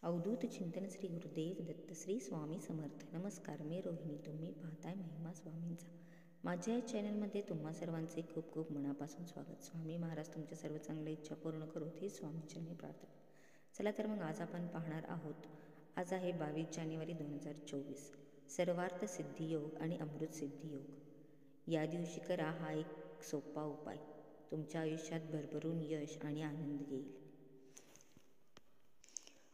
अवधूत चिंतन श्री गुरुदेव दत्त श्री स्वामी समर्थ. नमस्कार, मी रोहिणी. तुम्ही पाहताय महिमा स्वामींचा. माझ्या या चॅनलमध्ये तुम्हा सर्वांचे खूप खूप मनापासून स्वागत. स्वामी महाराज तुमच्या सर्व चांगल्या इच्छा पूर्ण करोत ही स्वामींचरणी प्रार्थना. चला तर मग आज आपण पाहणार आहोत. आज आहे 22 जानेवारी 2024. सर्वार्थ सिद्धी योग आणि अमृत सिद्धी योग. या दिवशी करा हा एक सोपा उपाय. तुमच्या आयुष्यात भरभरून यश आणि आनंद येईल.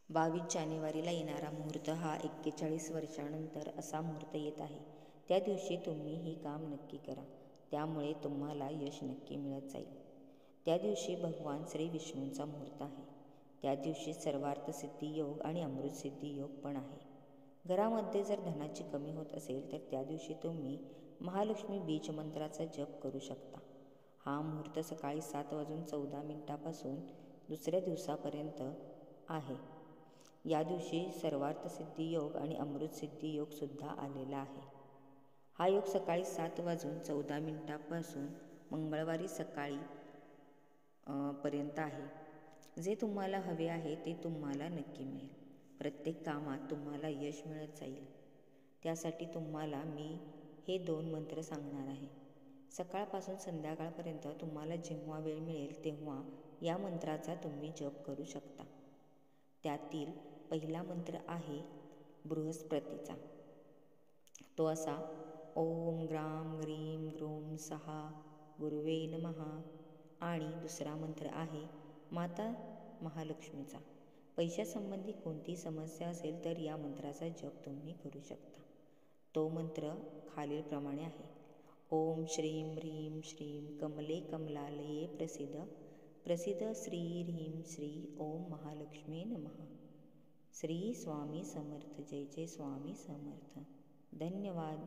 22 जानेवारीला येणारा मुहूर्त हा 41 वर्षानंतर असा मुहूर्त येत आहे. त्या दिवशी तुम्ही ही काम नक्की करा. त्यामुळे तुम्हाला यश नक्की मिळत जाईल. त्या दिवशी भगवान श्री विष्णूंचा मुहूर्त आहे. त्या दिवशी सर्वार्थ सिद्धी योग आणि अमृत सिद्धी योग पण आहे. घरामध्ये जर धनाची कमी होत असेल तर त्या दिवशी तुम्ही महालक्ष्मी बीज मंत्राचा जप करू शकता. हा मुहूर्त सकाळी 7:14 दुसऱ्या दिवसापर्यंत आहे. या दिवशी सर्वार्थ सिद्धी योग आणि अमृत सिद्धी योग सुद्धा आलेला आहे. हा योग सकाळी 7:14 मंगळवारी सकाळी पर्यंत आहे. जे तुम्हाला हवे आहे ते तुम्हाला नक्की मिळेल. प्रत्येक कामात तुम्हाला यश मिळत जाईल. त्यासाठी तुम्हाला मी हे 2 मंत्र सांगणार आहे. सकाळपासून संध्याकाळपर्यंत तुम्हाला जेव्हा वेळ मिळेल तेव्हा या मंत्राचा तुम्ही जप करू शकता. त्यातील पहिला मंत्र आहे बृहस्पतीचा. तो असा: ओम ग्राम ग्रीम ग्रोम सहा गुरुवे नमः. आणि दुसरा मंत्र आहे माता महालक्ष्मीचा. पैशासंबंधी कोणती समस्या असेल तर या मंत्राचा जप तुम्ही करू शकता. तो मंत्र खालीलप्रमाणे आहे: ओम श्रीं ह्रीं श्रीं कमले कमलालये प्रसिद्ध प्रसिद्ध श्री ह्रीं श्री ओम महालक्ष्मी नमः. श्री स्वामी समर्थ. जय जय स्वामी समर्थ. धन्यवाद.